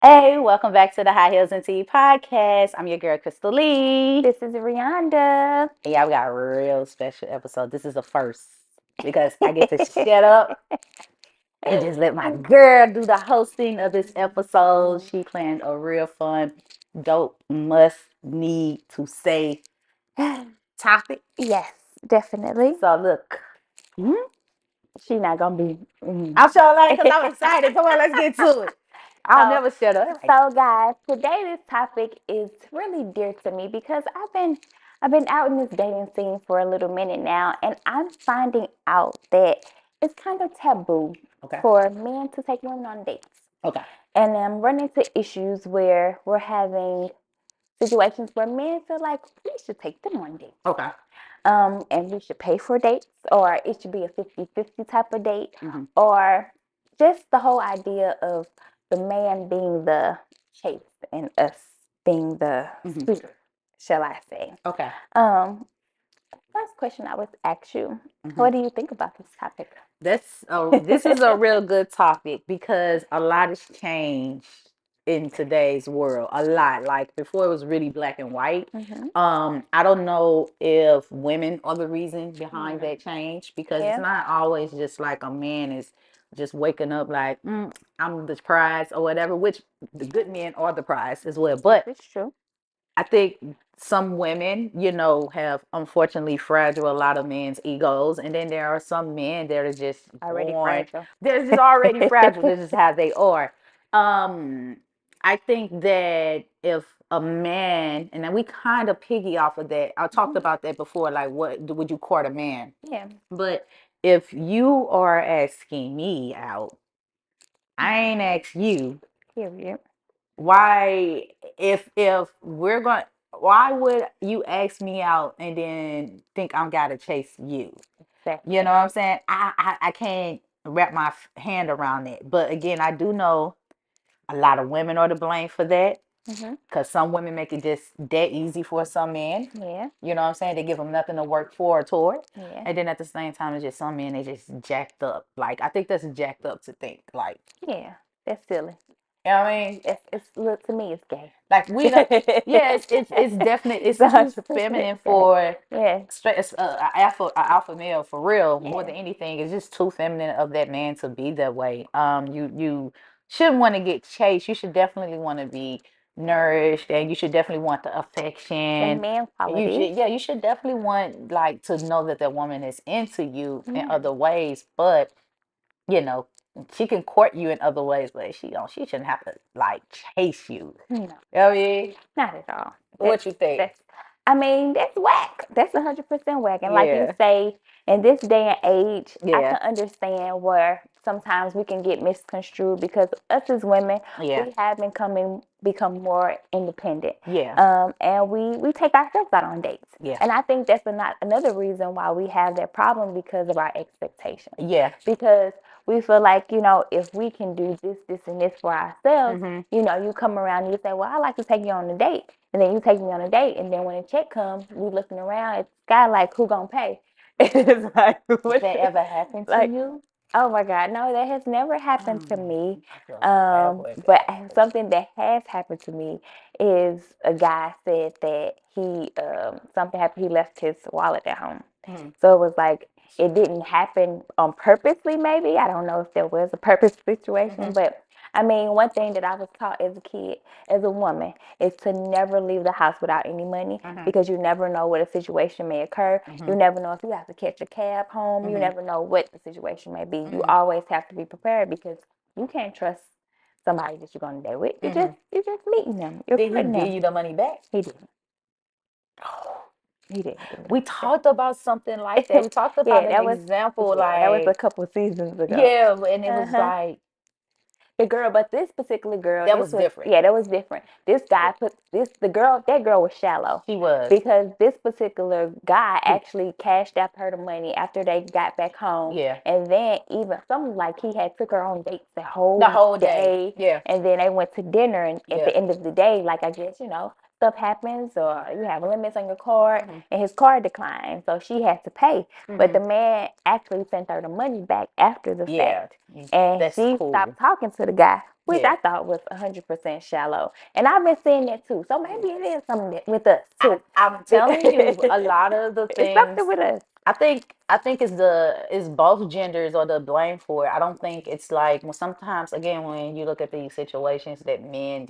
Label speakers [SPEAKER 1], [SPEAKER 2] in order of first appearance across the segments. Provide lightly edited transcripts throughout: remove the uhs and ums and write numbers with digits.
[SPEAKER 1] Hey, welcome back to the High Heels and Tea podcast. I'm your girl, Crystal Lee.
[SPEAKER 2] This is Rihanna.
[SPEAKER 1] Yeah, we got a real special episode. This is the first because I get to shut up and just let my girl do the hosting of this episode. She planned a real fun, dope, must need to say topic.
[SPEAKER 2] Yes, definitely.
[SPEAKER 1] So, look, hmm,
[SPEAKER 2] She not gonna be.
[SPEAKER 1] I'm so like because I'm excited. Come on, let's get to it. I'll
[SPEAKER 2] so,
[SPEAKER 1] never shut up.
[SPEAKER 2] guys, today this topic is really dear to me because I've been out in this dating scene for a little minute now, and I'm finding out that it's kind of taboo
[SPEAKER 1] Okay.
[SPEAKER 2] for men to take women on dates,
[SPEAKER 1] Okay.
[SPEAKER 2] and I'm running into issues where we're having situations where men feel like we should take them on dates.
[SPEAKER 1] Okay.
[SPEAKER 2] And we should pay for dates, or it should be a 50-50 type of date,
[SPEAKER 1] Mm-hmm.
[SPEAKER 2] or just the whole idea of the man being the chase and us being the
[SPEAKER 1] Mm-hmm.
[SPEAKER 2] suitor, shall I say.
[SPEAKER 1] Okay.
[SPEAKER 2] Um, First question I would ask you,
[SPEAKER 1] Mm-hmm.
[SPEAKER 2] what do you think about this topic?
[SPEAKER 1] This is a real good topic because a lot has changed in today's world. A lot. Like before it was really black and white.
[SPEAKER 2] Mm-hmm.
[SPEAKER 1] I don't know if women are the reason behind that change because it's
[SPEAKER 2] Yeah,
[SPEAKER 1] not always just like a man is just waking up like I'm the prize or whatever, which the good men are the prize as well. But
[SPEAKER 2] it's true.
[SPEAKER 1] I think some women, have unfortunately fragile a lot of men's egos, and then there are some men that are just
[SPEAKER 2] Already
[SPEAKER 1] born.
[SPEAKER 2] fragile.
[SPEAKER 1] They're just already fragile. This is how they are. Um, I think that if a man, and then we kind of piggy off of that. I talked
[SPEAKER 2] Mhm.
[SPEAKER 1] about that before. Like, would you court a man?
[SPEAKER 2] Yeah.
[SPEAKER 1] But if you are asking me out, I ain't asked you
[SPEAKER 2] Period.
[SPEAKER 1] why if we're going why would you ask me out and then think I'm gotta chase you? You know
[SPEAKER 2] Exactly.
[SPEAKER 1] what I'm saying? I can't wrap my hand around it. But again, I do know a lot of women are to blame for that
[SPEAKER 2] Mm-hmm.
[SPEAKER 1] because some women make it just that easy for some men.
[SPEAKER 2] Yeah.
[SPEAKER 1] You know what I'm saying? They give them nothing to work for or toward.
[SPEAKER 2] Yeah.
[SPEAKER 1] And then at the same time, it's just some men, they just jacked up. Like, I think that's jacked up to think. Like,
[SPEAKER 2] Yeah. That's silly.
[SPEAKER 1] you know what I mean?
[SPEAKER 2] It's look to me, it's gay.
[SPEAKER 1] Like we don't. Yeah, it's definitely
[SPEAKER 2] It's
[SPEAKER 1] it's too
[SPEAKER 2] 100%
[SPEAKER 1] feminine
[SPEAKER 2] gay.
[SPEAKER 1] for
[SPEAKER 2] Yeah.
[SPEAKER 1] straight a alpha male for real. More
[SPEAKER 2] Yeah.
[SPEAKER 1] than anything, it's just too feminine of that man to be that way. You shouldn't want to get chased. You should definitely want to be nourished, and you should definitely want the
[SPEAKER 2] The
[SPEAKER 1] affection.
[SPEAKER 2] man
[SPEAKER 1] And you
[SPEAKER 2] qualities.
[SPEAKER 1] should, yeah, you should definitely want like to know that that woman is into you in
[SPEAKER 2] Yeah.
[SPEAKER 1] other ways, but you know, she can court you in other ways, but she shouldn't have to like chase you.
[SPEAKER 2] No,
[SPEAKER 1] You know what I mean?
[SPEAKER 2] not at all.
[SPEAKER 1] What you think?
[SPEAKER 2] That's I mean, that's whack. That's 100% whack. And like you
[SPEAKER 1] Yeah,
[SPEAKER 2] say, in this day and age, I
[SPEAKER 1] yeah,
[SPEAKER 2] can understand where sometimes we can get misconstrued because us as women,
[SPEAKER 1] yeah,
[SPEAKER 2] we have become more independent.
[SPEAKER 1] yeah,
[SPEAKER 2] And we take ourselves out on dates.
[SPEAKER 1] yeah,
[SPEAKER 2] And I think that's another reason why we have that problem because of our expectations.
[SPEAKER 1] yeah.
[SPEAKER 2] Because we feel like, if we can do this, and this for ourselves,
[SPEAKER 1] Mm-hmm.
[SPEAKER 2] you come around and you say, well, I like to take you on a date. And then you take me on a date. And then when the check comes, we looking around at the sky like, who gonna pay? It's like,
[SPEAKER 1] Has
[SPEAKER 2] what?
[SPEAKER 1] that ever happened to
[SPEAKER 2] Like,
[SPEAKER 1] you?
[SPEAKER 2] oh my God, no, that has never happened to me.
[SPEAKER 1] I feel so bad for if it
[SPEAKER 2] But
[SPEAKER 1] happens.
[SPEAKER 2] something that has happened to me is a guy said that something happened. He left his wallet at home.
[SPEAKER 1] Mhm.
[SPEAKER 2] So it was like it didn't happen on purposely. Maybe I don't know if there was a purpose situation,
[SPEAKER 1] Mhm.
[SPEAKER 2] but I mean, one thing that I was taught as a kid, as a woman, is to never leave the house without any money
[SPEAKER 1] Mhm.
[SPEAKER 2] because you never know what a situation may occur. You
[SPEAKER 1] Mhm.
[SPEAKER 2] never know if you have to catch a cab home. You
[SPEAKER 1] Mhm.
[SPEAKER 2] never know what the situation may be. You
[SPEAKER 1] Mhm.
[SPEAKER 2] always have to be prepared because you can't trust somebody that you're going to date with.
[SPEAKER 1] Mhm.
[SPEAKER 2] You're just meeting them. You're
[SPEAKER 1] Did he
[SPEAKER 2] courting
[SPEAKER 1] give
[SPEAKER 2] them.
[SPEAKER 1] you the money back?
[SPEAKER 2] He didn't. He didn't give me the
[SPEAKER 1] We
[SPEAKER 2] money back.
[SPEAKER 1] talked about something like that. We talked about
[SPEAKER 2] Yeah,
[SPEAKER 1] an
[SPEAKER 2] that was
[SPEAKER 1] example,
[SPEAKER 2] that was a
[SPEAKER 1] like
[SPEAKER 2] couple of seasons ago.
[SPEAKER 1] yeah, and it was
[SPEAKER 2] Uh-huh.
[SPEAKER 1] like
[SPEAKER 2] The girl, but this particular girl,
[SPEAKER 1] that
[SPEAKER 2] this
[SPEAKER 1] was
[SPEAKER 2] was
[SPEAKER 1] different.
[SPEAKER 2] yeah, that was different. This guy put this the girl that girl was shallow
[SPEAKER 1] She was.
[SPEAKER 2] because this particular guy
[SPEAKER 1] He,
[SPEAKER 2] actually cashed out her the money after they got back home,
[SPEAKER 1] yeah,
[SPEAKER 2] and then even something like he had took her on dates the
[SPEAKER 1] the
[SPEAKER 2] whole
[SPEAKER 1] whole day.
[SPEAKER 2] day,
[SPEAKER 1] Yeah,
[SPEAKER 2] and then they went to dinner, and at
[SPEAKER 1] yeah.
[SPEAKER 2] the end of the day, like I guess stuff happens or you have limits on your card,
[SPEAKER 1] Mhm.
[SPEAKER 2] and his card declined, so she had to pay, but the
[SPEAKER 1] Mhm.
[SPEAKER 2] man actually sent her the money back after the
[SPEAKER 1] Yeah,
[SPEAKER 2] fact, and
[SPEAKER 1] that's
[SPEAKER 2] she
[SPEAKER 1] cool.
[SPEAKER 2] stopped talking to the guy. which
[SPEAKER 1] Yeah.
[SPEAKER 2] I thought was 100% shallow. And I've been seeing that too. So maybe it is something with us too.
[SPEAKER 1] I'm telling you, a lot of the
[SPEAKER 2] It's something
[SPEAKER 1] things
[SPEAKER 2] with us.
[SPEAKER 1] I think it's both genders or the blame for it. I don't think it's like well, sometimes again when you look at these situations that men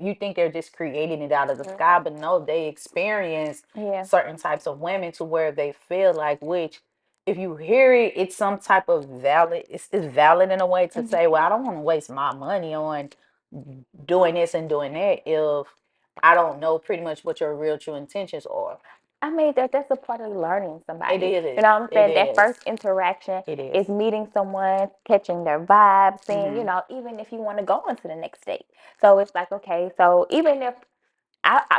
[SPEAKER 1] you think they're just creating it out of the sky, but no, they experience
[SPEAKER 2] Yeah.
[SPEAKER 1] certain types of women to where they feel like which if you hear it, it's some type of valid. It's valid in a way to say,
[SPEAKER 2] Mhm.
[SPEAKER 1] well, I don't want to waste my money on doing this and doing that if I don't know pretty much what your real true intentions are.
[SPEAKER 2] I mean, that's a part of learning
[SPEAKER 1] It
[SPEAKER 2] somebody. You
[SPEAKER 1] is.
[SPEAKER 2] know what I'm
[SPEAKER 1] It
[SPEAKER 2] saying? That
[SPEAKER 1] is.
[SPEAKER 2] first interaction
[SPEAKER 1] It is.
[SPEAKER 2] is meeting someone, catching their vibe, seeing,
[SPEAKER 1] Mhm.
[SPEAKER 2] even if you want to go on to the next date. So it's like, okay, so even if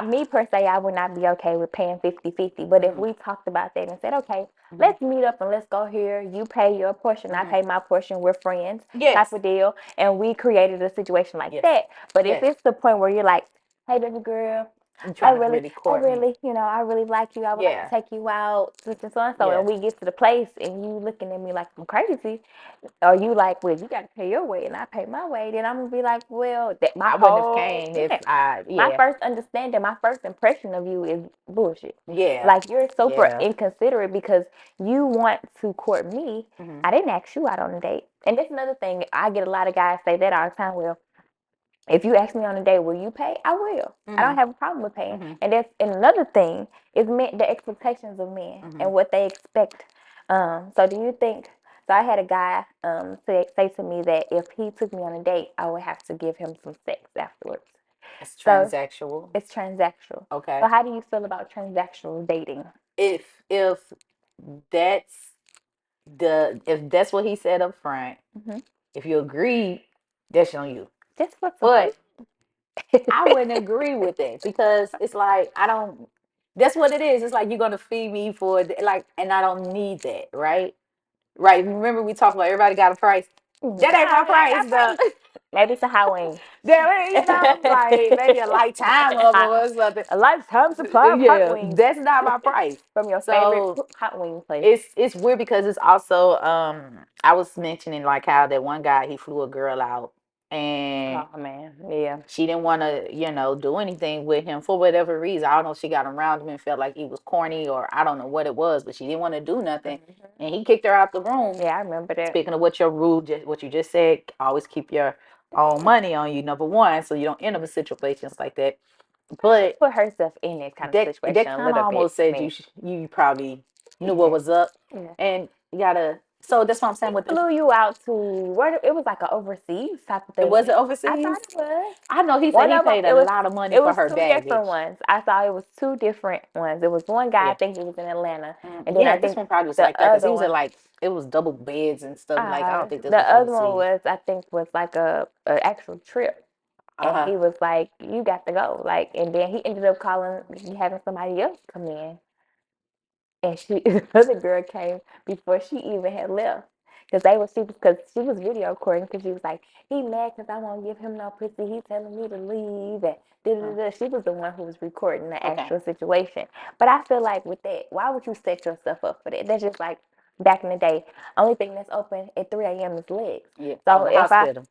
[SPEAKER 2] me per se, I would not be okay with paying 50-50. But if
[SPEAKER 1] Mhm.
[SPEAKER 2] we talked about that and said, okay,
[SPEAKER 1] Mhm.
[SPEAKER 2] let's meet up and let's go here. You pay your portion, I
[SPEAKER 1] Mhm.
[SPEAKER 2] pay my portion. We're friends, type
[SPEAKER 1] Yes.
[SPEAKER 2] of deal. And we created a situation like
[SPEAKER 1] Yes.
[SPEAKER 2] that. But if
[SPEAKER 1] Yes.
[SPEAKER 2] it's the point where you're like, hey, baby girl,
[SPEAKER 1] You
[SPEAKER 2] I
[SPEAKER 1] trying to
[SPEAKER 2] really,
[SPEAKER 1] really
[SPEAKER 2] I
[SPEAKER 1] court me?
[SPEAKER 2] really, I really like you. I would like to
[SPEAKER 1] Yeah.
[SPEAKER 2] take you out, such and so and so. And
[SPEAKER 1] Yeah.
[SPEAKER 2] we get to the place and you looking at me like I'm crazy, or you like, well, you got to pay your way and I pay my way. Then I'm gonna be like, well, that my
[SPEAKER 1] I wouldn't have
[SPEAKER 2] whole
[SPEAKER 1] came if
[SPEAKER 2] yeah,
[SPEAKER 1] I.
[SPEAKER 2] my
[SPEAKER 1] Yeah.
[SPEAKER 2] first understanding, my first impression of you is bullshit.
[SPEAKER 1] Yeah.
[SPEAKER 2] Like you're super
[SPEAKER 1] Yeah.
[SPEAKER 2] inconsiderate because you want to court me.
[SPEAKER 1] Mhm.
[SPEAKER 2] I didn't ask you out on a date. And that's another thing. I get a lot of guys say that all the time. Well, if you ask me on a date, will you pay? I will. I don't
[SPEAKER 1] Mhm.
[SPEAKER 2] have a problem with paying.
[SPEAKER 1] Mhm.
[SPEAKER 2] And another thing is men, the expectations of men and
[SPEAKER 1] Mhm.
[SPEAKER 2] what they expect. So do you think? So I had a guy say to me that if he took me on a date, I would have to give him some sex afterwards.
[SPEAKER 1] It's
[SPEAKER 2] So
[SPEAKER 1] transactional.
[SPEAKER 2] it's transactional. So
[SPEAKER 1] Okay.
[SPEAKER 2] how do you feel about transactional dating?
[SPEAKER 1] If that's if that's what he said up front,
[SPEAKER 2] Hmm.
[SPEAKER 1] if you agree, that's on you.
[SPEAKER 2] Just for some food.
[SPEAKER 1] But I wouldn't agree with that because it's like I don't. That's what it is. It's like you're gonna feed me for like, and I don't need that, right? Right. Remember we talked about everybody got a price. That ain't my
[SPEAKER 2] That ain't
[SPEAKER 1] price,
[SPEAKER 2] my
[SPEAKER 1] though.
[SPEAKER 2] price. Maybe it's a hot wing.
[SPEAKER 1] That ain't, like maybe a lifetime of them or something.
[SPEAKER 2] A lifetime supply of hot
[SPEAKER 1] Yeah,
[SPEAKER 2] wings
[SPEAKER 1] that's not my price.
[SPEAKER 2] from your favorite
[SPEAKER 1] So
[SPEAKER 2] hot wing place.
[SPEAKER 1] it's weird because it's also I was mentioning like how that one guy he flew a girl out and
[SPEAKER 2] Oh man, yeah.
[SPEAKER 1] she didn't want to do anything with him for whatever reason. I don't know if she got around him and felt like he was corny or I don't know what it was, but she didn't want to do nothing
[SPEAKER 2] Hmm.
[SPEAKER 1] and he kicked her out the room.
[SPEAKER 2] Yeah, I remember that.
[SPEAKER 1] Speaking of what your rule what you just said, always keep your own money on you, number one, so you don't end up in situations like that.
[SPEAKER 2] She
[SPEAKER 1] But
[SPEAKER 2] put herself in that kind of
[SPEAKER 1] that
[SPEAKER 2] situation a
[SPEAKER 1] kind of
[SPEAKER 2] little bit
[SPEAKER 1] almost said
[SPEAKER 2] to me.
[SPEAKER 1] you probably knew what
[SPEAKER 2] Yeah,
[SPEAKER 1] was up,
[SPEAKER 2] yeah.
[SPEAKER 1] and you gotta. So that's what I'm
[SPEAKER 2] He
[SPEAKER 1] saying with this.
[SPEAKER 2] flew you out to where it was like an overseas type of
[SPEAKER 1] It
[SPEAKER 2] thing.
[SPEAKER 1] wasn't
[SPEAKER 2] I
[SPEAKER 1] overseas.
[SPEAKER 2] thought it was.
[SPEAKER 1] I know he said
[SPEAKER 2] One
[SPEAKER 1] he
[SPEAKER 2] of them,
[SPEAKER 1] paid a lot of money
[SPEAKER 2] it
[SPEAKER 1] for
[SPEAKER 2] was
[SPEAKER 1] her
[SPEAKER 2] two different
[SPEAKER 1] baggage.
[SPEAKER 2] ones. I saw it was two different ones. It was one guy, I
[SPEAKER 1] Yeah.
[SPEAKER 2] think it was in Atlanta, and then I
[SPEAKER 1] Yeah, this
[SPEAKER 2] think
[SPEAKER 1] one probably was
[SPEAKER 2] the
[SPEAKER 1] like that because he
[SPEAKER 2] other
[SPEAKER 1] was at
[SPEAKER 2] one,
[SPEAKER 1] like it was double beds and stuff. Like I don't think this
[SPEAKER 2] the
[SPEAKER 1] was
[SPEAKER 2] other one
[SPEAKER 1] overseas.
[SPEAKER 2] was I think was like a actual trip,
[SPEAKER 1] Uh
[SPEAKER 2] and
[SPEAKER 1] huh.
[SPEAKER 2] he was like, "You got to go," like, and then he ended up calling, having somebody else come in, and she the other girl came before she even had left. Because she was video recording because she was like, he mad because I won't give him no pussy. He telling me to leave and da da da. She was the one who was recording the
[SPEAKER 1] Okay.
[SPEAKER 2] actual situation. But I feel like with that, why would you set yourself up for that? That's just like back in the day. Only thing that's open at 3 a.m. is legs.
[SPEAKER 1] Yeah.
[SPEAKER 2] So
[SPEAKER 1] Or the
[SPEAKER 2] if
[SPEAKER 1] hospital.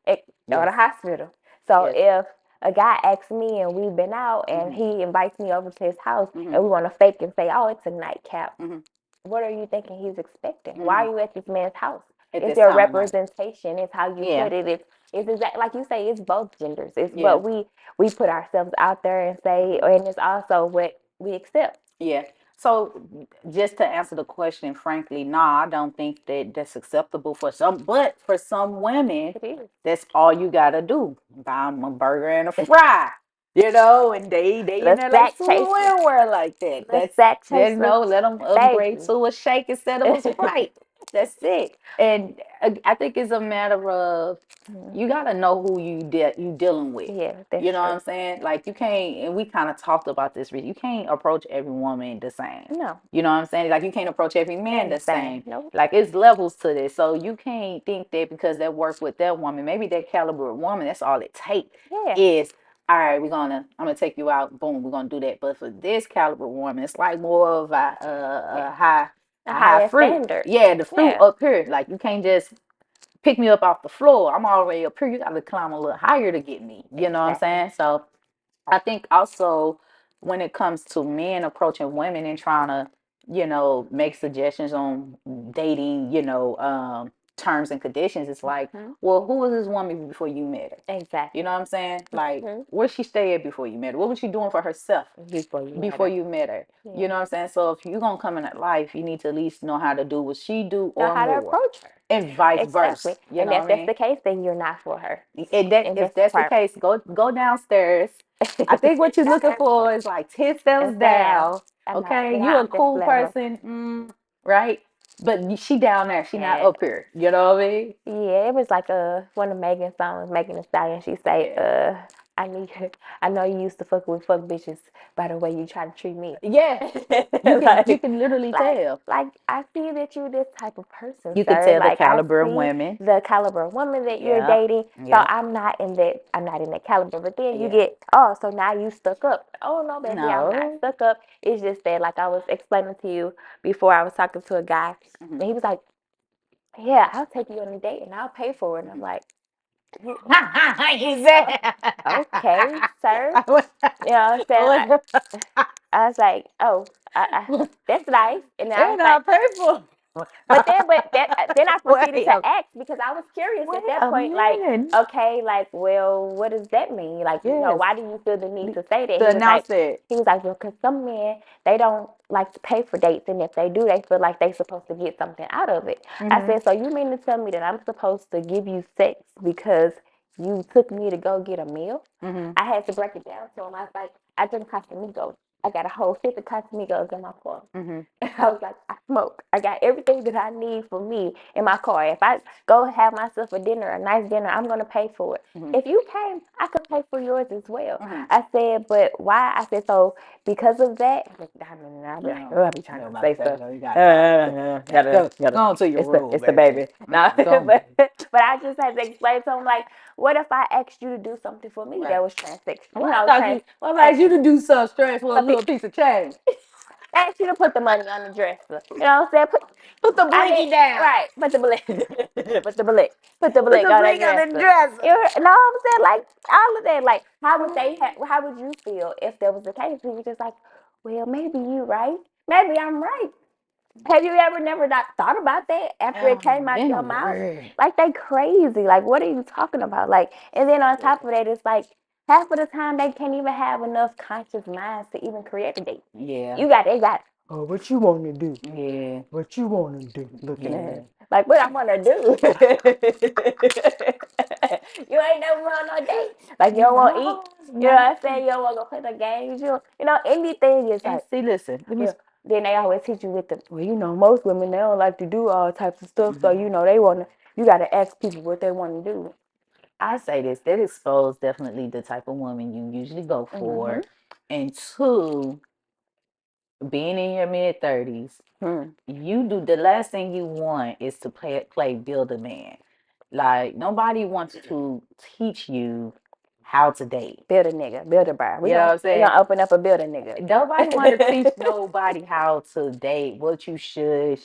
[SPEAKER 2] or the
[SPEAKER 1] Yes.
[SPEAKER 2] hospital. So
[SPEAKER 1] Yes.
[SPEAKER 2] if a guy asks me and we've been out and
[SPEAKER 1] Mhm.
[SPEAKER 2] he invites me over to his house and
[SPEAKER 1] Mhm.
[SPEAKER 2] we want to fake and say, oh, it's a nightcap,
[SPEAKER 1] Mhm.
[SPEAKER 2] what are you thinking he's expecting? Why
[SPEAKER 1] Mhm.
[SPEAKER 2] are you at this man's house?
[SPEAKER 1] At
[SPEAKER 2] It's
[SPEAKER 1] this
[SPEAKER 2] your
[SPEAKER 1] time, right?
[SPEAKER 2] representation. It's how you
[SPEAKER 1] Yeah.
[SPEAKER 2] put it. It's exactly like you say. It's both genders. It's
[SPEAKER 1] Yeah.
[SPEAKER 2] what we put ourselves out there and say,
[SPEAKER 1] Mhm.
[SPEAKER 2] and it's also what we accept.
[SPEAKER 1] Yeah. So just to answer the question, frankly, nah, I don't think that that's acceptable for some, but for some women,
[SPEAKER 2] It is.
[SPEAKER 1] that's all you gotta do. Buy them a burger and a fry, and they in
[SPEAKER 2] Let's
[SPEAKER 1] there like
[SPEAKER 2] sack chasing.
[SPEAKER 1] swimwear like that.
[SPEAKER 2] Let's sack chase
[SPEAKER 1] Let them upgrade
[SPEAKER 2] baby.
[SPEAKER 1] to a shake instead of a Sprite. That's it. And I think it's a matter of you gotta know who you dealing with.
[SPEAKER 2] Yeah,
[SPEAKER 1] You
[SPEAKER 2] that's
[SPEAKER 1] know what
[SPEAKER 2] true.
[SPEAKER 1] I'm saying? Like you can't, and we kind of talked about this. You can't approach every woman the same.
[SPEAKER 2] No,
[SPEAKER 1] You know what I'm saying? Like you can't approach every man
[SPEAKER 2] man, the
[SPEAKER 1] the
[SPEAKER 2] same.
[SPEAKER 1] same.
[SPEAKER 2] Nope.
[SPEAKER 1] Like it's levels to this. So you can't think that because that worked with that woman, maybe that caliber of woman, that's all it takes
[SPEAKER 2] Yeah,
[SPEAKER 1] is all right, I'm gonna take you out, boom, we're gonna do that. But for this caliber woman, it's like more of
[SPEAKER 2] yeah.
[SPEAKER 1] a high
[SPEAKER 2] A
[SPEAKER 1] a high
[SPEAKER 2] higher
[SPEAKER 1] fruit.
[SPEAKER 2] standard.
[SPEAKER 1] Yeah, the fruit
[SPEAKER 2] Yeah.
[SPEAKER 1] up here. Like you can't just pick me up off the floor. I'm already up here. You got to climb a little higher to get me. You know what I'm
[SPEAKER 2] Exactly.
[SPEAKER 1] saying? So I think also when it comes to men approaching women and trying to, make suggestions on dating, terms and conditions, it's like,
[SPEAKER 2] Hmm.
[SPEAKER 1] well, who was this woman before you met her? You
[SPEAKER 2] Exactly.
[SPEAKER 1] know what I'm saying? Like,
[SPEAKER 2] Hmm.
[SPEAKER 1] where she stay at before you met her? What was she doing for herself
[SPEAKER 2] Before you met
[SPEAKER 1] before
[SPEAKER 2] her.
[SPEAKER 1] you met her? You
[SPEAKER 2] Yeah.
[SPEAKER 1] know what I'm saying? So if you're gonna come in that life, you need to at least know how to do what she do
[SPEAKER 2] Know
[SPEAKER 1] or
[SPEAKER 2] how to
[SPEAKER 1] more,
[SPEAKER 2] approach her.
[SPEAKER 1] and vice
[SPEAKER 2] Exactly.
[SPEAKER 1] versa. You
[SPEAKER 2] And
[SPEAKER 1] know what
[SPEAKER 2] if
[SPEAKER 1] I
[SPEAKER 2] that's
[SPEAKER 1] mean?
[SPEAKER 2] the case, then you're not for her. And
[SPEAKER 1] If
[SPEAKER 2] that's the
[SPEAKER 1] that's the
[SPEAKER 2] part.
[SPEAKER 1] case, go downstairs. I think what you're looking for is like 10 steps
[SPEAKER 2] It's down.
[SPEAKER 1] down.
[SPEAKER 2] I'm
[SPEAKER 1] Okay, you
[SPEAKER 2] not
[SPEAKER 1] a
[SPEAKER 2] on this
[SPEAKER 1] cool
[SPEAKER 2] level.
[SPEAKER 1] person, right? But she down there, she not
[SPEAKER 2] Yeah.
[SPEAKER 1] up here. You know what I mean?
[SPEAKER 2] Yeah, it was like one of Megan's songs, Megan Thee Stallion. She say,
[SPEAKER 1] Yeah,
[SPEAKER 2] I need I know you used to fuck with fuck bitches by the way you try to treat me.
[SPEAKER 1] yeah. You
[SPEAKER 2] like
[SPEAKER 1] can literally
[SPEAKER 2] like
[SPEAKER 1] tell.
[SPEAKER 2] I see that you're this type of person,
[SPEAKER 1] You can
[SPEAKER 2] sir.
[SPEAKER 1] tell the
[SPEAKER 2] Like I
[SPEAKER 1] caliber of
[SPEAKER 2] see
[SPEAKER 1] women.
[SPEAKER 2] the caliber of woman that you're
[SPEAKER 1] Yeah,
[SPEAKER 2] dating. So
[SPEAKER 1] yeah,
[SPEAKER 2] I'm not in that caliber. But then you
[SPEAKER 1] yeah.
[SPEAKER 2] get, oh, so now you stuck up. Oh no, baby, I'm not
[SPEAKER 1] No.
[SPEAKER 2] stuck up. It's just that like I was explaining to you before, I was talking to a guy
[SPEAKER 1] Mhm.
[SPEAKER 2] and he was like, yeah, I'll take you on a date and I'll pay for it. And I'm like,
[SPEAKER 1] He said.
[SPEAKER 2] okay, sir.
[SPEAKER 1] I was-
[SPEAKER 2] You know what I'm saying?
[SPEAKER 1] I
[SPEAKER 2] I was like, oh,
[SPEAKER 1] was-
[SPEAKER 2] that's nice. And then I was
[SPEAKER 1] and
[SPEAKER 2] like,
[SPEAKER 1] I pay for.
[SPEAKER 2] but that then I proceeded
[SPEAKER 1] Wait,
[SPEAKER 2] to ask because I was curious
[SPEAKER 1] wait
[SPEAKER 2] at that
[SPEAKER 1] a
[SPEAKER 2] point. Like,
[SPEAKER 1] minute.
[SPEAKER 2] okay, like, well, what does that mean? Like,
[SPEAKER 1] Yes,
[SPEAKER 2] why do you feel the need to say that?
[SPEAKER 1] to announce that.
[SPEAKER 2] He was like, well, because some men they don't like to pay for dates, and if they do, they feel like they supposed to get something out of it. I
[SPEAKER 1] Mhm,
[SPEAKER 2] said, so you mean to tell me that I'm supposed to give you sex because you took me to go get a meal?
[SPEAKER 1] mhm,
[SPEAKER 2] I had to break it down to him. I was like, I drink Casamigos. I got a whole 50 Casamigos in my car.
[SPEAKER 1] mhm,
[SPEAKER 2] I was like, I smoke. I got everything that I need for me in my car. If I go have myself a dinner, a nice dinner, I'm gonna pay for it.
[SPEAKER 1] mhm,
[SPEAKER 2] If you came, I could pay for yours as well.
[SPEAKER 1] mhm.
[SPEAKER 2] I said, but why? I said, so because of that, I'll be like,
[SPEAKER 1] No,
[SPEAKER 2] oh, I'll be trying
[SPEAKER 1] no,
[SPEAKER 2] to
[SPEAKER 1] about
[SPEAKER 2] say
[SPEAKER 1] to say
[SPEAKER 2] stuff.
[SPEAKER 1] no. You gotta talk. Go, go on to your room,
[SPEAKER 2] It's the
[SPEAKER 1] baby.
[SPEAKER 2] baby. No,
[SPEAKER 1] Go.
[SPEAKER 2] but I just had to explain to him like, what if I asked you to do something for me
[SPEAKER 1] Right.
[SPEAKER 2] that was transaction,
[SPEAKER 1] Well, I thought you. Well, I asked you
[SPEAKER 2] transaction.
[SPEAKER 1] to do something straight for a little piece of change.
[SPEAKER 2] Ask you to put the money on the dresser. You know what I'm saying?
[SPEAKER 1] Put the
[SPEAKER 2] I mean,
[SPEAKER 1] blinky down.
[SPEAKER 2] right. Put the
[SPEAKER 1] Put
[SPEAKER 2] blick
[SPEAKER 1] the
[SPEAKER 2] on that
[SPEAKER 1] blink on the
[SPEAKER 2] dresser.
[SPEAKER 1] dresser.
[SPEAKER 2] You know what I'm saying? Like all of that. Like how would you feel if there was a case? He was just like, well, maybe you right. Maybe I'm right. Have you ever never not thought about that after it came out
[SPEAKER 1] In a
[SPEAKER 2] your mouth?
[SPEAKER 1] word.
[SPEAKER 2] Like they crazy. Like what are you talking about? Like and then on top of that, it's like half of the time they can't even have enough conscious minds to even create a date.
[SPEAKER 1] Yeah.
[SPEAKER 2] They got. Oh, what you want to do?
[SPEAKER 1] Yeah.
[SPEAKER 2] What you want to do? Looking at
[SPEAKER 1] Yeah.
[SPEAKER 2] it. Like what I want to do. You ain't never on no date. Like you don't want to eat.
[SPEAKER 1] No,
[SPEAKER 2] You know
[SPEAKER 1] no.
[SPEAKER 2] what I'm saying? You don't want to go play the games. Anything is
[SPEAKER 1] And
[SPEAKER 2] like
[SPEAKER 1] see, listen. Let me.
[SPEAKER 2] yeah. Then they always hit you with the, well, most women they don't like to do all types of stuff, so they wanna. You gotta ask people what they want to do.
[SPEAKER 1] I say this. That expose definitely the type of woman you usually go for,
[SPEAKER 2] Mhm.
[SPEAKER 1] and two, being in your mid 30s,
[SPEAKER 2] Hmm.
[SPEAKER 1] you do the last thing you want is to play build a man. Like nobody wants to teach you how to date.
[SPEAKER 2] Build a nigga, build a bar.
[SPEAKER 1] You know what I'm
[SPEAKER 2] We
[SPEAKER 1] saying?
[SPEAKER 2] gonna open up a build a nigga.
[SPEAKER 1] Nobody want to teach nobody how to date, what you should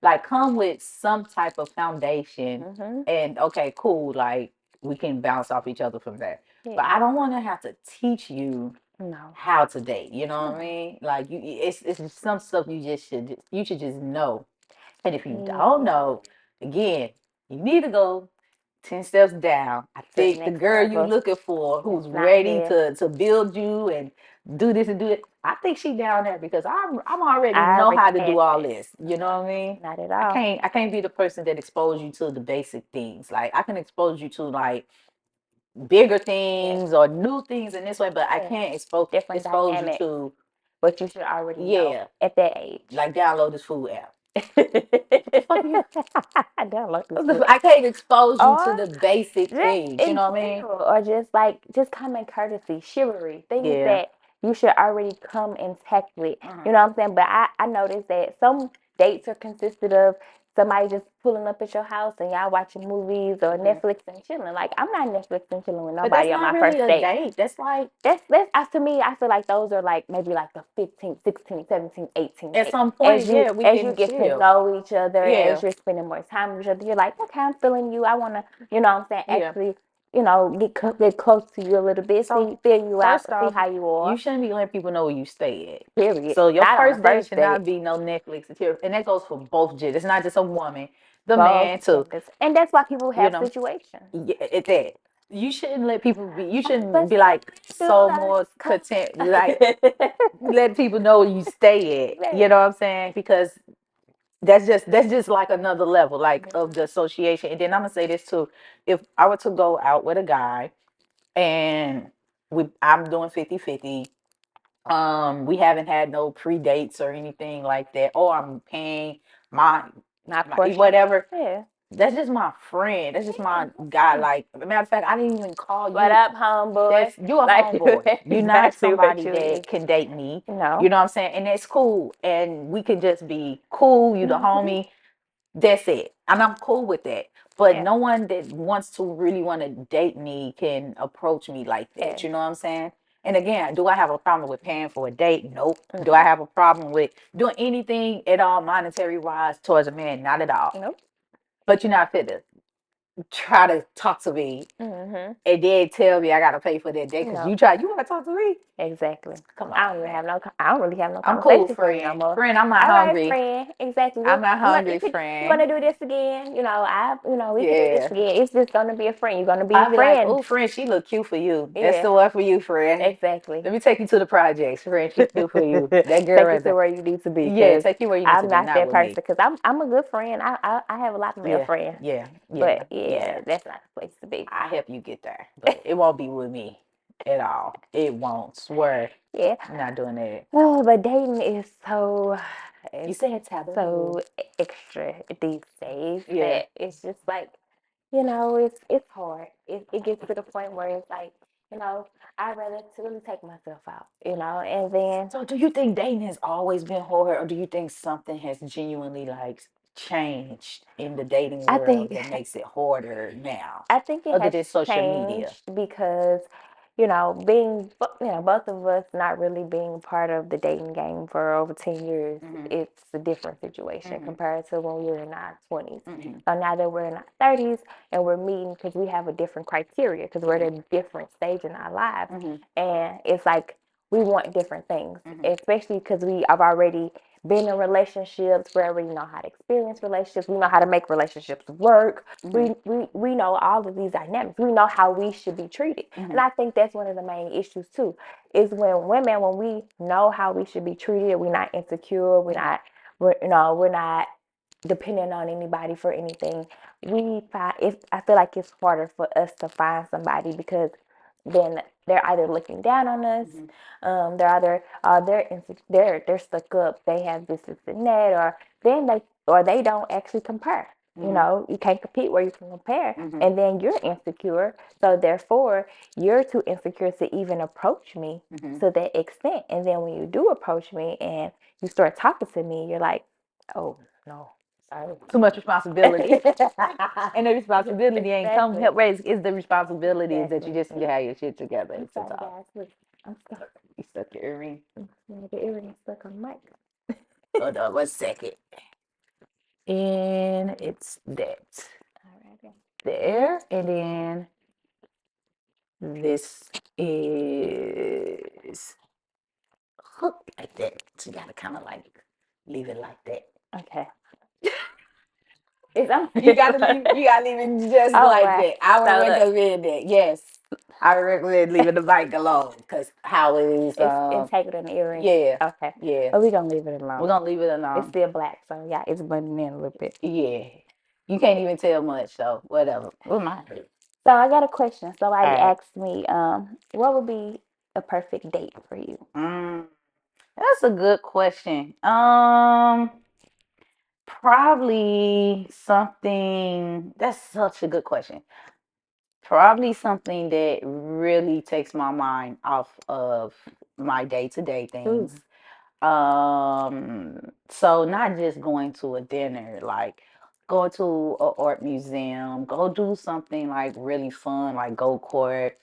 [SPEAKER 1] like come with some type of foundation,
[SPEAKER 2] Mhm.
[SPEAKER 1] and okay, cool, like we can bounce off each other from there. But
[SPEAKER 2] Yeah.
[SPEAKER 1] I don't want to have to teach you
[SPEAKER 2] No.
[SPEAKER 1] how to date. You know what I
[SPEAKER 2] No.
[SPEAKER 1] mean? Like it's just some stuff you should just know. And if you don't
[SPEAKER 2] Mhm.
[SPEAKER 1] know, again, you need to go 10 steps down. I
[SPEAKER 2] To the
[SPEAKER 1] think the
[SPEAKER 2] next
[SPEAKER 1] girl you
[SPEAKER 2] level.
[SPEAKER 1] looking for who's
[SPEAKER 2] It's not
[SPEAKER 1] ready
[SPEAKER 2] there.
[SPEAKER 1] to build you and do this and do it, I think she down there because I'm already
[SPEAKER 2] I
[SPEAKER 1] know
[SPEAKER 2] already
[SPEAKER 1] how to do
[SPEAKER 2] passed
[SPEAKER 1] all
[SPEAKER 2] that.
[SPEAKER 1] this. You know what I mean?
[SPEAKER 2] Not at
[SPEAKER 1] I
[SPEAKER 2] all.
[SPEAKER 1] can't I can't be the person that expose you to the basic things. Like I can expose you to like bigger
[SPEAKER 2] Yeah.
[SPEAKER 1] things or new things in this way, but I
[SPEAKER 2] Yeah.
[SPEAKER 1] can't
[SPEAKER 2] Different
[SPEAKER 1] expose you
[SPEAKER 2] dynamics,
[SPEAKER 1] to,
[SPEAKER 2] but you should already know
[SPEAKER 1] yeah,
[SPEAKER 2] at that age.
[SPEAKER 1] like download this food app. What the fuck you
[SPEAKER 2] I don't like this food.
[SPEAKER 1] I can't expose you to
[SPEAKER 2] Or
[SPEAKER 1] the basic
[SPEAKER 2] just
[SPEAKER 1] things, you
[SPEAKER 2] in
[SPEAKER 1] know what I mean?
[SPEAKER 2] general, or just like just common courtesy, chivalry, things
[SPEAKER 1] Yeah.
[SPEAKER 2] that you should already come intact with. You
[SPEAKER 1] Hmm.
[SPEAKER 2] know what I'm saying? But I noticed that some dates are consisted of somebody just pulling up at your house and y'all watching movies or
[SPEAKER 1] Mhm.
[SPEAKER 2] Netflix and chilling. Like I'm not Netflix and chilling with
[SPEAKER 1] But that's
[SPEAKER 2] nobody on
[SPEAKER 1] not
[SPEAKER 2] my
[SPEAKER 1] really
[SPEAKER 2] first
[SPEAKER 1] a
[SPEAKER 2] date.
[SPEAKER 1] date. That's like
[SPEAKER 2] That's to me, I feel like those are like maybe like the 15th, 16th, 17th, 18th
[SPEAKER 1] at
[SPEAKER 2] date.
[SPEAKER 1] some point, yeah, we
[SPEAKER 2] As you
[SPEAKER 1] can
[SPEAKER 2] get to
[SPEAKER 1] chill.
[SPEAKER 2] know each other,
[SPEAKER 1] Yeah,
[SPEAKER 2] as you're spending more time with each other, you're like, okay, I'm feeling you. I want to, you know what I'm saying,
[SPEAKER 1] yeah.
[SPEAKER 2] actually, get close to you a little bit,
[SPEAKER 1] So
[SPEAKER 2] see, feel you out,
[SPEAKER 1] first
[SPEAKER 2] see
[SPEAKER 1] off,
[SPEAKER 2] how you
[SPEAKER 1] you
[SPEAKER 2] are.
[SPEAKER 1] shouldn't be letting people know where you stay at.
[SPEAKER 2] Period.
[SPEAKER 1] So your
[SPEAKER 2] Not on the
[SPEAKER 1] first date
[SPEAKER 2] first
[SPEAKER 1] should
[SPEAKER 2] date.
[SPEAKER 1] not be no Netflix and chill, and that goes for both genders. It's not just a woman, the
[SPEAKER 2] Both
[SPEAKER 1] man too.
[SPEAKER 2] genders. And that's why people
[SPEAKER 1] You
[SPEAKER 2] have
[SPEAKER 1] know,
[SPEAKER 2] situations.
[SPEAKER 1] yeah, at that. You shouldn't let people be. You shouldn't
[SPEAKER 2] But
[SPEAKER 1] be
[SPEAKER 2] some
[SPEAKER 1] like
[SPEAKER 2] do
[SPEAKER 1] so
[SPEAKER 2] not
[SPEAKER 1] more
[SPEAKER 2] come.
[SPEAKER 1] content. Like let people know where you stay at. You
[SPEAKER 2] Man.
[SPEAKER 1] know what I'm saying? Because that's just like another level, like of the association. And then I'm gonna say this too: if I were to go out with a guy and I'm doing 50-50, we haven't had no pre-dates or anything like that, or I'm paying my
[SPEAKER 2] My
[SPEAKER 1] my
[SPEAKER 2] portion.
[SPEAKER 1] whatever.
[SPEAKER 2] Yeah.
[SPEAKER 1] That's just my friend. That's just
[SPEAKER 2] Yeah,
[SPEAKER 1] my
[SPEAKER 2] that's
[SPEAKER 1] guy.
[SPEAKER 2] fine.
[SPEAKER 1] Like, matter of fact, I didn't even call
[SPEAKER 2] What
[SPEAKER 1] you.
[SPEAKER 2] up, homeboy?
[SPEAKER 1] That's you a
[SPEAKER 2] Like
[SPEAKER 1] homeboy. You're not
[SPEAKER 2] exactly what
[SPEAKER 1] somebody
[SPEAKER 2] you is.
[SPEAKER 1] that can date me.
[SPEAKER 2] No.
[SPEAKER 1] You know what I'm saying? And that's cool. And we can just be cool. You the
[SPEAKER 2] Hmm.
[SPEAKER 1] homie. That's it. And I'm cool with that. But
[SPEAKER 2] Yeah.
[SPEAKER 1] no one that wants to really want to date me can approach me like that.
[SPEAKER 2] Yes.
[SPEAKER 1] You know what I'm saying? And again, do I have a problem with paying for a date? Nope. Do I
[SPEAKER 2] Mm-mm.
[SPEAKER 1] have a problem with doing anything at all monetary wise towards a man? Not at all.
[SPEAKER 2] Nope.
[SPEAKER 1] But you're not fit to try to talk to me
[SPEAKER 2] Hmm.
[SPEAKER 1] and then tell me I gotta pay for that day because
[SPEAKER 2] No.
[SPEAKER 1] you want to talk to me.
[SPEAKER 2] Exactly.
[SPEAKER 1] Come
[SPEAKER 2] I don't
[SPEAKER 1] on,
[SPEAKER 2] even
[SPEAKER 1] man.
[SPEAKER 2] have no. I don't really have no
[SPEAKER 1] I'm cool,
[SPEAKER 2] conversation for you no
[SPEAKER 1] friend.
[SPEAKER 2] more.
[SPEAKER 1] Friend, I'm not
[SPEAKER 2] All right,
[SPEAKER 1] hungry.
[SPEAKER 2] friend. Exactly.
[SPEAKER 1] I'm not hungry,
[SPEAKER 2] You want
[SPEAKER 1] friend.
[SPEAKER 2] to do this again? We could do this
[SPEAKER 1] Yeah.
[SPEAKER 2] again. It's just gonna be a friend. You're gonna be
[SPEAKER 1] I'll be like,
[SPEAKER 2] friends.
[SPEAKER 1] oh, friend, she look cute for you. That's
[SPEAKER 2] Yeah.
[SPEAKER 1] the one for you, friend.
[SPEAKER 2] Exactly.
[SPEAKER 1] Let me take you to the projects, friend. She cute for you. That girl
[SPEAKER 2] Take you
[SPEAKER 1] right
[SPEAKER 2] to
[SPEAKER 1] there.
[SPEAKER 2] where you need to be,
[SPEAKER 1] Yeah,
[SPEAKER 2] because
[SPEAKER 1] take you where you need to
[SPEAKER 2] I'm
[SPEAKER 1] be,
[SPEAKER 2] not
[SPEAKER 1] not
[SPEAKER 2] that
[SPEAKER 1] with
[SPEAKER 2] person.
[SPEAKER 1] me.
[SPEAKER 2] Because I'm a good friend. I have a lot of male
[SPEAKER 1] Yeah,
[SPEAKER 2] friends,
[SPEAKER 1] yeah, yeah,
[SPEAKER 2] but yeah,
[SPEAKER 1] yeah.
[SPEAKER 2] that's not the place to be.
[SPEAKER 1] I help you get there, but it won't be with me at all. It won't. Swear,
[SPEAKER 2] Yeah.
[SPEAKER 1] I'm not doing that.
[SPEAKER 2] Oh, but dating is so
[SPEAKER 1] You
[SPEAKER 2] it's
[SPEAKER 1] said taboo.
[SPEAKER 2] so extra these days
[SPEAKER 1] Yeah.
[SPEAKER 2] that it's just like, it's hard. It gets to the point where it's like, you know, I'd rather to really take myself out, and then
[SPEAKER 1] So, do you think dating has always been hard, or do you think something has genuinely like changed in the dating
[SPEAKER 2] I
[SPEAKER 1] world
[SPEAKER 2] think
[SPEAKER 1] that makes it harder now,
[SPEAKER 2] I think it
[SPEAKER 1] other
[SPEAKER 2] has
[SPEAKER 1] than social media?
[SPEAKER 2] changed because, both of us not really being part of the dating game for over 10 years,
[SPEAKER 1] Mhm.
[SPEAKER 2] it's a different situation
[SPEAKER 1] Mhm.
[SPEAKER 2] compared to when we were in our 20s.
[SPEAKER 1] Mhm.
[SPEAKER 2] So now that we're in our 30s and we're meeting because we have a different criteria because we're at a different stage in our lives.
[SPEAKER 1] Mhm.
[SPEAKER 2] And it's like we want different things,
[SPEAKER 1] Mhm.
[SPEAKER 2] especially because we have already been in relationships. We already know how to experience relationships. We know how to make relationships work.
[SPEAKER 1] Mhm.
[SPEAKER 2] We know all of these dynamics. We know how we should be treated. And
[SPEAKER 1] Mhm.
[SPEAKER 2] I think that's one of the main issues too, is when we know how we should be treated, we're not insecure,
[SPEAKER 1] Mhm.
[SPEAKER 2] we're not dependent on anybody for anything. I feel like it's harder for us to find somebody because then they're either looking down on us,
[SPEAKER 1] Mhm.
[SPEAKER 2] they're either they're stuck up, they have this and that, or they don't actually compare.
[SPEAKER 1] Mhm.
[SPEAKER 2] You can't compete where you can compare,
[SPEAKER 1] Mhm.
[SPEAKER 2] and then you're insecure. So therefore, you're too insecure to even approach me
[SPEAKER 1] Mhm.
[SPEAKER 2] to that extent. And then when you do approach me and you start talking to me, you're like, oh no, sorry.
[SPEAKER 1] Too much responsibility. And the responsibility ain't come
[SPEAKER 2] Exactly.
[SPEAKER 1] help raise is the responsibility is that you
[SPEAKER 2] Exactly.
[SPEAKER 1] just need to have your shit together
[SPEAKER 2] I'm
[SPEAKER 1] to
[SPEAKER 2] sorry,
[SPEAKER 1] talk.
[SPEAKER 2] guys. Look, I'm stuck.
[SPEAKER 1] You stuck your earring.
[SPEAKER 2] The earring stuck on the mic.
[SPEAKER 1] Hold on 1 second. And it's that
[SPEAKER 2] All right. Okay.
[SPEAKER 1] there. And then this is hooked like that. So you gotta kind of like leave it like that.
[SPEAKER 2] Okay. It's on
[SPEAKER 1] You gotta leave it just
[SPEAKER 2] All
[SPEAKER 1] like
[SPEAKER 2] right.
[SPEAKER 1] that. I would
[SPEAKER 2] So look,
[SPEAKER 1] recommend that. Yes. I would recommend leaving the mic alone because how it is
[SPEAKER 2] it's entangled in the earring.
[SPEAKER 1] yeah.
[SPEAKER 2] Okay.
[SPEAKER 1] Yeah.
[SPEAKER 2] But we're gonna leave it
[SPEAKER 1] We're
[SPEAKER 2] alone.
[SPEAKER 1] gonna leave it
[SPEAKER 2] It's
[SPEAKER 1] alone.
[SPEAKER 2] still black, so yeah, it's blending in a little bit.
[SPEAKER 1] Yeah. You can't even tell much, so whatever. What my
[SPEAKER 2] So I got a question. Somebody
[SPEAKER 1] all
[SPEAKER 2] asked me, what would be a perfect date for you?
[SPEAKER 1] right. That's a good question. Probably something that's such a good question. Probably something that really takes my mind off of my day-to-day
[SPEAKER 2] Ooh.
[SPEAKER 1] things. So not just going to a dinner, like go to a art museum, go do something like really fun, like go court,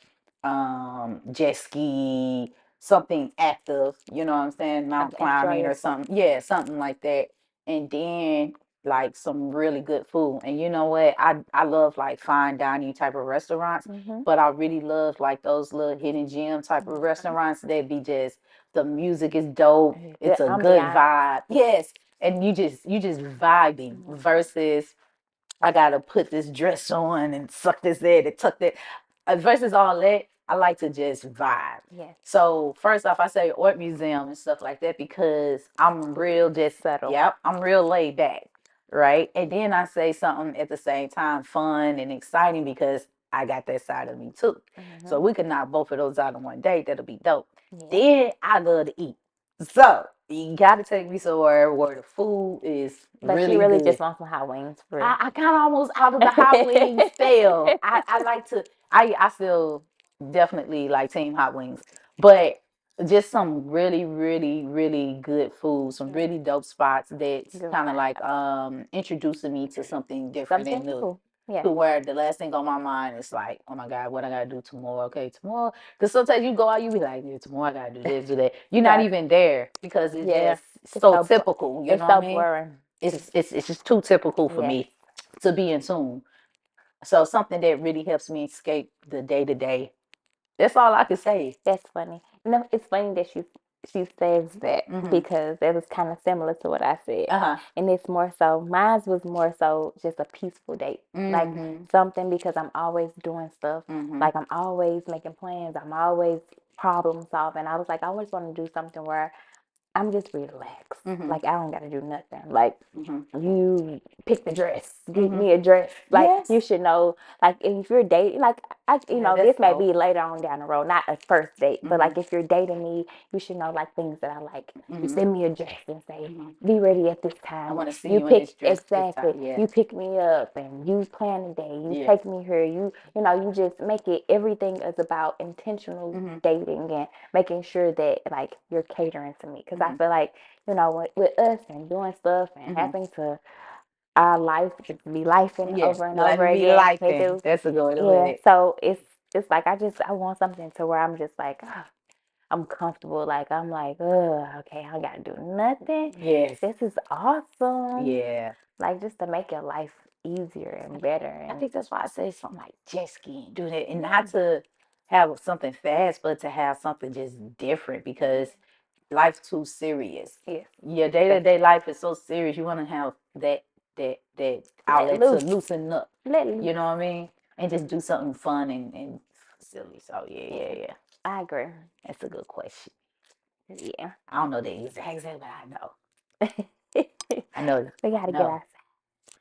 [SPEAKER 1] jet ski, something active, you know what I'm saying? Mount
[SPEAKER 2] Something
[SPEAKER 1] climbing or
[SPEAKER 2] enjoyable.
[SPEAKER 1] something. Yeah, something like that. And then like some really good food. And you know what? I love like fine dining type of restaurants,
[SPEAKER 2] Mhm.
[SPEAKER 1] but I really love like those little hidden gem type of
[SPEAKER 2] Mhm.
[SPEAKER 1] restaurants that be just the music is dope.
[SPEAKER 2] Good
[SPEAKER 1] It's a good
[SPEAKER 2] ambiance.
[SPEAKER 1] vibe. Yes. And you just vibing
[SPEAKER 2] Mhm.
[SPEAKER 1] versus I gotta put this dress on and suck this in and tuck that. Versus all that, I like to just vibe.
[SPEAKER 2] Yes.
[SPEAKER 1] So first off, I say art museum and stuff like that because I'm real just
[SPEAKER 2] Subtle.
[SPEAKER 1] yep, I'm real laid back, right? And then I say something at the same time fun and exciting because I got that side of me too. So
[SPEAKER 2] Mhm.
[SPEAKER 1] we could knock both of those out in one day. That'll be dope.
[SPEAKER 2] Yeah.
[SPEAKER 1] Then I love to eat. So you gotta take me somewhere where the food is
[SPEAKER 2] But she
[SPEAKER 1] really
[SPEAKER 2] really
[SPEAKER 1] good.
[SPEAKER 2] just wants some hot wings for real.
[SPEAKER 1] I kind of almost out of the hot wings fail. I like to I still definitely like team hot wings, but just some really really good food, some
[SPEAKER 2] Yeah.
[SPEAKER 1] really dope spots that's
[SPEAKER 2] Good
[SPEAKER 1] kind of like
[SPEAKER 2] vibe.
[SPEAKER 1] introducing me to something different and
[SPEAKER 2] Something
[SPEAKER 1] new.
[SPEAKER 2] new. Yeah.
[SPEAKER 1] To where the last thing on my mind is like, oh my God, what I gotta do tomorrow? Okay, tomorrow. Because sometimes you go out, you be like, yeah, tomorrow I gotta do this, do that. You're not
[SPEAKER 2] Yeah.
[SPEAKER 1] even there because it's
[SPEAKER 2] Yeah.
[SPEAKER 1] just
[SPEAKER 2] It's
[SPEAKER 1] so
[SPEAKER 2] so
[SPEAKER 1] typical. You
[SPEAKER 2] it's
[SPEAKER 1] know what I
[SPEAKER 2] so
[SPEAKER 1] mean?
[SPEAKER 2] boring.
[SPEAKER 1] It's just too typical for
[SPEAKER 2] Yes.
[SPEAKER 1] me to be in tune. So something that really helps me escape the day to day. That's all I can say.
[SPEAKER 2] That's funny. No, it's funny that she says that
[SPEAKER 1] Mhm.
[SPEAKER 2] because it was kind of similar to what I said,
[SPEAKER 1] Uh huh.
[SPEAKER 2] and it's more so. Mine was more so just a peaceful date, like
[SPEAKER 1] Mhm.
[SPEAKER 2] something because I'm always doing stuff.
[SPEAKER 1] Mhm.
[SPEAKER 2] Like I'm always making plans. I'm always problem solving. I was like, I always want to do something where I'm just relaxed.
[SPEAKER 1] Mhm.
[SPEAKER 2] Like I don't gotta do nothing. Like
[SPEAKER 1] Mhm.
[SPEAKER 2] you pick the dress, get
[SPEAKER 1] Mhm.
[SPEAKER 2] me a dress. Like you
[SPEAKER 1] Yes.
[SPEAKER 2] should know. Like if you're dating, like
[SPEAKER 1] Yeah, that's
[SPEAKER 2] this may
[SPEAKER 1] dope.
[SPEAKER 2] be later on down the road, not a first date, but
[SPEAKER 1] Mhm.
[SPEAKER 2] like if you're dating me, you should know like things that I like. You
[SPEAKER 1] Mhm.
[SPEAKER 2] send me a dress and say,
[SPEAKER 1] Mhm.
[SPEAKER 2] be ready at this
[SPEAKER 1] I
[SPEAKER 2] time.
[SPEAKER 1] want to see
[SPEAKER 2] You
[SPEAKER 1] you in this
[SPEAKER 2] pick
[SPEAKER 1] dress this
[SPEAKER 2] exactly.
[SPEAKER 1] time. Yeah.
[SPEAKER 2] You pick me up and you plan a day. You
[SPEAKER 1] Yeah.
[SPEAKER 2] take me here. You just make it. Everything is about intentional
[SPEAKER 1] Mhm.
[SPEAKER 2] dating and making sure that like you're catering to me because I
[SPEAKER 1] Mhm.
[SPEAKER 2] feel like with us and doing stuff and
[SPEAKER 1] Mhm.
[SPEAKER 2] having to our life just be lifing
[SPEAKER 1] Yeah.
[SPEAKER 2] over and
[SPEAKER 1] Let
[SPEAKER 2] over
[SPEAKER 1] me be
[SPEAKER 2] again.
[SPEAKER 1] life
[SPEAKER 2] We
[SPEAKER 1] then.
[SPEAKER 2] do.
[SPEAKER 1] That's a good way to put
[SPEAKER 2] Yeah.
[SPEAKER 1] it.
[SPEAKER 2] So it's like I want something to where I'm just like I'm comfortable. Like I'm like, okay, I gotta do nothing.
[SPEAKER 1] Yes.
[SPEAKER 2] This is awesome.
[SPEAKER 1] Yeah.
[SPEAKER 2] Like just to make your life easier and better
[SPEAKER 1] I
[SPEAKER 2] and
[SPEAKER 1] think that's why I say something like jet skiing, do that, and not
[SPEAKER 2] yeah.
[SPEAKER 1] to have something fast, but to have something just different because life's too serious.
[SPEAKER 2] Yes.
[SPEAKER 1] Your day to day life is so serious. You want to have that
[SPEAKER 2] Let
[SPEAKER 1] outlet to
[SPEAKER 2] loose.
[SPEAKER 1] loosen up.
[SPEAKER 2] Let loose.
[SPEAKER 1] You know what I mean? And just do something fun and silly. So
[SPEAKER 2] Yeah.
[SPEAKER 1] yeah.
[SPEAKER 2] I agree.
[SPEAKER 1] That's a good question.
[SPEAKER 2] Yeah.
[SPEAKER 1] I don't know the exact answer, but I know. I know.
[SPEAKER 2] We
[SPEAKER 1] I
[SPEAKER 2] gotta get
[SPEAKER 1] know.
[SPEAKER 2] our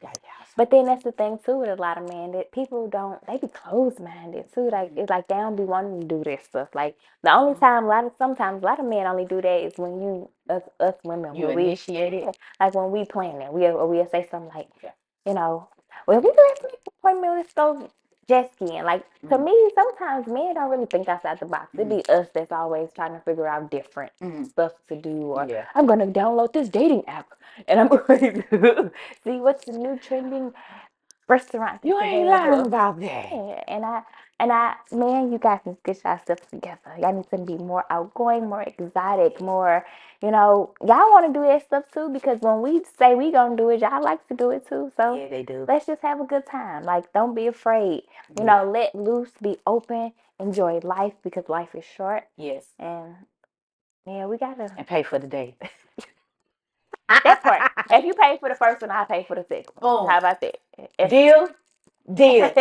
[SPEAKER 1] Gotta get outside.
[SPEAKER 2] But then that's the thing too with a lot of men that people don't they be closed minded too. Like
[SPEAKER 1] Mhm.
[SPEAKER 2] it's like they don't be wanting to do this stuff. Like the only time sometimes a lot of men only do that is when us women
[SPEAKER 1] You
[SPEAKER 2] when we
[SPEAKER 1] initiate it.
[SPEAKER 2] yeah, like when we planning we'll say something like
[SPEAKER 1] Yeah.
[SPEAKER 2] you know well we let's make an appointment let's go jet skiing. Like to
[SPEAKER 1] Mhm.
[SPEAKER 2] me sometimes men don't really think outside the box. It
[SPEAKER 1] Mhm.
[SPEAKER 2] be us that's always trying to figure out different
[SPEAKER 1] Mhm.
[SPEAKER 2] stuff to do or
[SPEAKER 1] Yeah.
[SPEAKER 2] I'm gonna download this dating app and I'm going to see what's the new trending restaurant
[SPEAKER 1] You
[SPEAKER 2] that's
[SPEAKER 1] ain't lying
[SPEAKER 2] available.
[SPEAKER 1] about that.
[SPEAKER 2] Yeah, man, you guys need to get yourselves together. Y'all need to be more outgoing, more exotic, more, y'all want to do that stuff too because when we say we gonna do it, y'all like to do it too. So
[SPEAKER 1] Yeah, they do.
[SPEAKER 2] let's just have a good time. Like, don't be afraid.
[SPEAKER 1] Yeah.
[SPEAKER 2] Let loose, be open, enjoy life because life is short.
[SPEAKER 1] Yes.
[SPEAKER 2] And yeah, we gotta
[SPEAKER 1] And pay for the day.
[SPEAKER 2] that part. If you pay for the first one, I pay for the second one.
[SPEAKER 1] Boom.
[SPEAKER 2] How about that? If
[SPEAKER 1] Deal? Deal.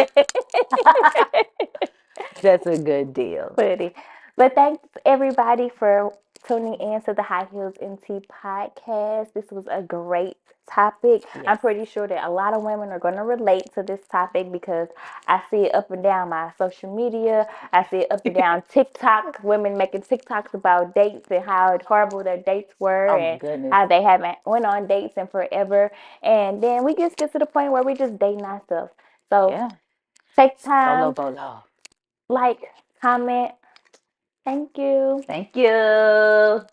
[SPEAKER 1] That's a good deal.
[SPEAKER 2] Pretty. But thanks everybody for tuning in to the High Heels and Tea podcast. This was a great topic. I'm
[SPEAKER 1] Yes.
[SPEAKER 2] pretty sure that a lot of women are going to relate to this topic because I see it up and down my social media. I see it up and down TikTok. Women making TikToks about dates and how horrible their dates were
[SPEAKER 1] Oh my
[SPEAKER 2] and
[SPEAKER 1] goodness.
[SPEAKER 2] how they haven't went on dates in forever. And then we just get to the point where we just dating ourselves. So
[SPEAKER 1] Yeah.
[SPEAKER 2] take
[SPEAKER 1] Solo
[SPEAKER 2] time,
[SPEAKER 1] bolo.
[SPEAKER 2] like, comment. Thank you.
[SPEAKER 1] Thank you.